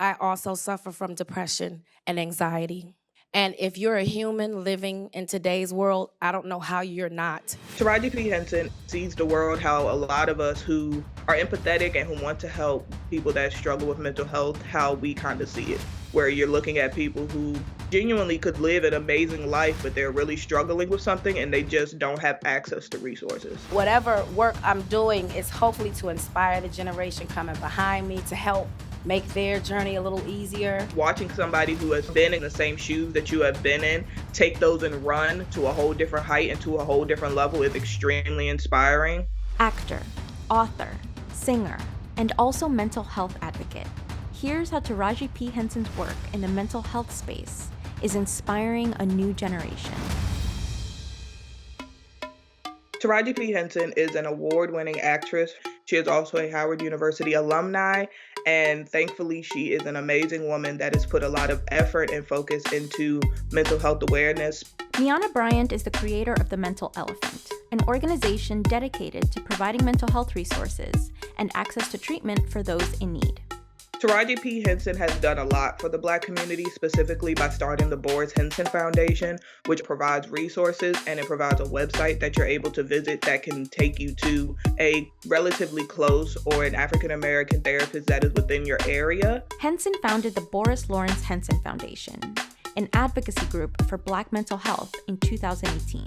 I also suffer from depression and anxiety. And if you're a human living in today's world, I don't know how you're not. Taraji P Henson sees the world how a lot of us who are empathetic and who want to help people that struggle with mental health, how we kind of see it. Where you're looking at people who genuinely could live an amazing life, but they're really struggling with something and they just don't have access to resources. Whatever work I'm doing is hopefully to inspire the generation coming behind me to help make their journey a little easier. Watching somebody who has been in the same shoes that you have been in take those and run to a whole different height and to a whole different level is extremely inspiring. Actor, author, singer, and also mental health advocate. Here's how Taraji P Henson's work in the mental health space is inspiring a new generation. Taraji P Henson is an award-winning actress. She is also a Howard University alumni, and thankfully she is an amazing woman that has put a lot of effort and focus into mental health awareness. Miana Bryant is the creator of The Mental Elephant, an organization dedicated to providing mental health resources and access to treatment for those in need. Taraji P Henson has done a lot for the Black community, specifically by starting the Henson Foundation, which provides resources, and it provides a website that you're able to visit that can take you to a relatively close or an African American therapist that is within your area. Henson founded the Boris Lawrence Henson Foundation, an advocacy group for Black mental health, in 2018.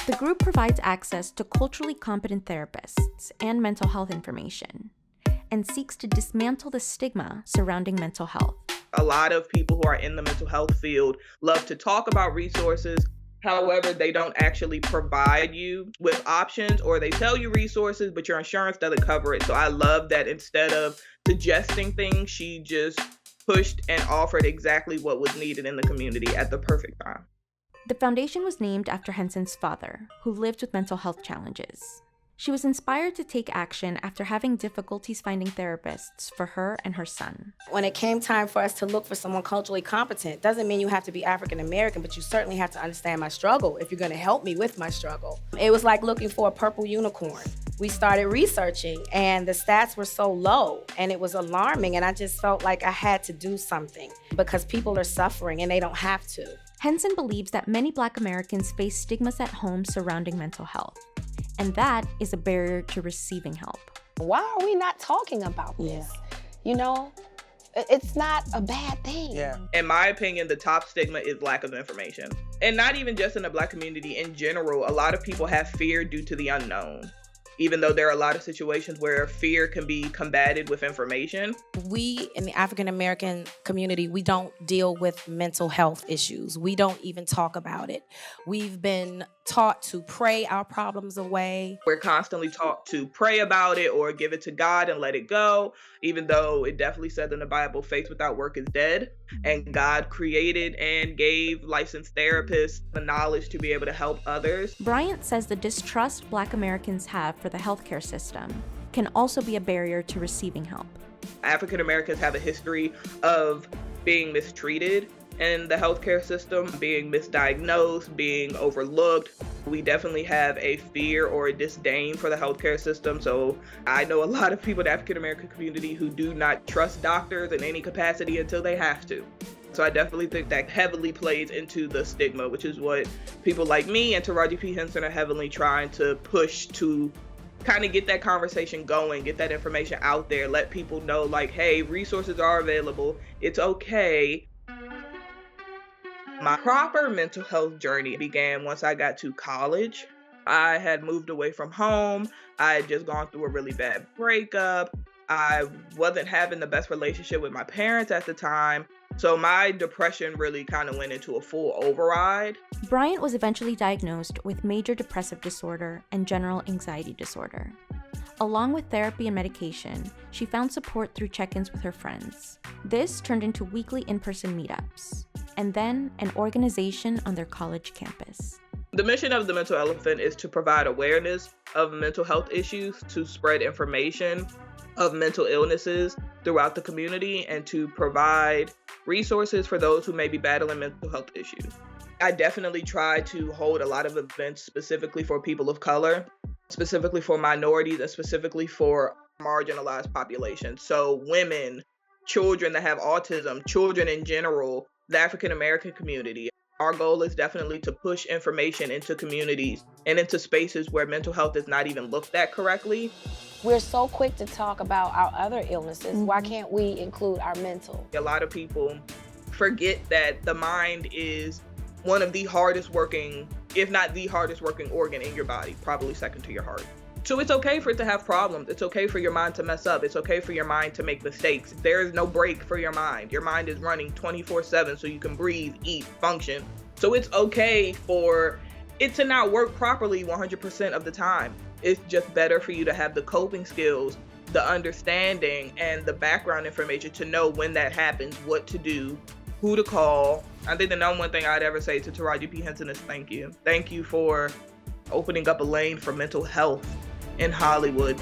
The group provides access to culturally competent therapists and mental health information, and seeks to dismantle the stigma surrounding mental health. A lot of people who are in the mental health field love to talk about resources. However, they don't actually provide you with options, or they tell you resources, but your insurance doesn't cover it. So I love that instead of suggesting things, she just pushed and offered exactly what was needed in the community at the perfect time. The foundation was named after Henson's father, who lived with mental health challenges. She was inspired to take action after having difficulties finding therapists for her and her son. When it came time for us to look for someone culturally competent, doesn't mean you have to be African American, but you certainly have to understand my struggle if you're gonna help me with my struggle. It was like looking for a purple unicorn. We started researching and the stats were so low and it was alarming, and I just felt like I had to do something because people are suffering and they don't have to. Henson believes that many Black Americans face stigmas at home surrounding mental health, and that is a barrier to receiving help. Why are we not talking about this? You know, it's not a bad thing. In my opinion, the top stigma is lack of information. And not even just in the Black community, in general, a lot of people have fear due to the unknown. Even though there are a lot of situations where fear can be combated with information. We in the African American community, we don't deal with mental health issues. We don't even talk about it. We've been taught to pray our problems away. We're constantly taught to pray about it or give it to God and let it go, even though it definitely says in the Bible, faith without work is dead. And God created and gave licensed therapists the knowledge to be able to help others. Bryant says the distrust Black Americans have for the healthcare system can also be a barrier to receiving help. African Americans have a history of being mistreated in the healthcare system, being misdiagnosed, being overlooked. We definitely have a fear or a disdain for the healthcare system. So I know a lot of people in the African American community who do not trust doctors in any capacity until they have to. So I definitely think that heavily plays into the stigma, which is what people like me and Taraji P Henson are heavily trying to push to kind of get that conversation going, get that information out there, let people know like, hey, resources are available. It's okay. My proper mental health journey began once I got to college. I had moved away from home. I had just gone through a really bad breakup. I wasn't having the best relationship with my parents at the time. So my depression really kind of went into a full override. Bryant was eventually diagnosed with major depressive disorder and general anxiety disorder. Along with therapy and medication, she found support through check-ins with her friends. This turned into weekly in-person meetups, and then an organization on their college campus. The mission of the Mental Elephant is to provide awareness of mental health issues, to spread information of mental illnesses throughout the community, and to provide resources for those who may be battling mental health issues. I definitely try to hold a lot of events specifically for people of color, specifically for minorities, and specifically for marginalized populations. So women, children that have autism, children in general, the African American community. Our goal is definitely to push information into communities and into spaces where mental health is not even looked at correctly. We're so quick to talk about our other illnesses. Why can't we include our mental? A lot of people forget that the mind is one of the hardest working, if not the hardest working organ in your body, probably second to your heart. So it's okay for it to have problems. It's okay for your mind to mess up. It's okay for your mind to make mistakes. There is no break for your mind. Your mind is running 24/7 so you can breathe, eat, function. So it's okay for it to not work properly 100% of the time. It's just better for you to have the coping skills, the understanding, and the background information to know when that happens, what to do, who to call. I think the number one thing I'd ever say to Taraji P Henson is thank you. Thank you for opening up a lane for mental health in Hollywood.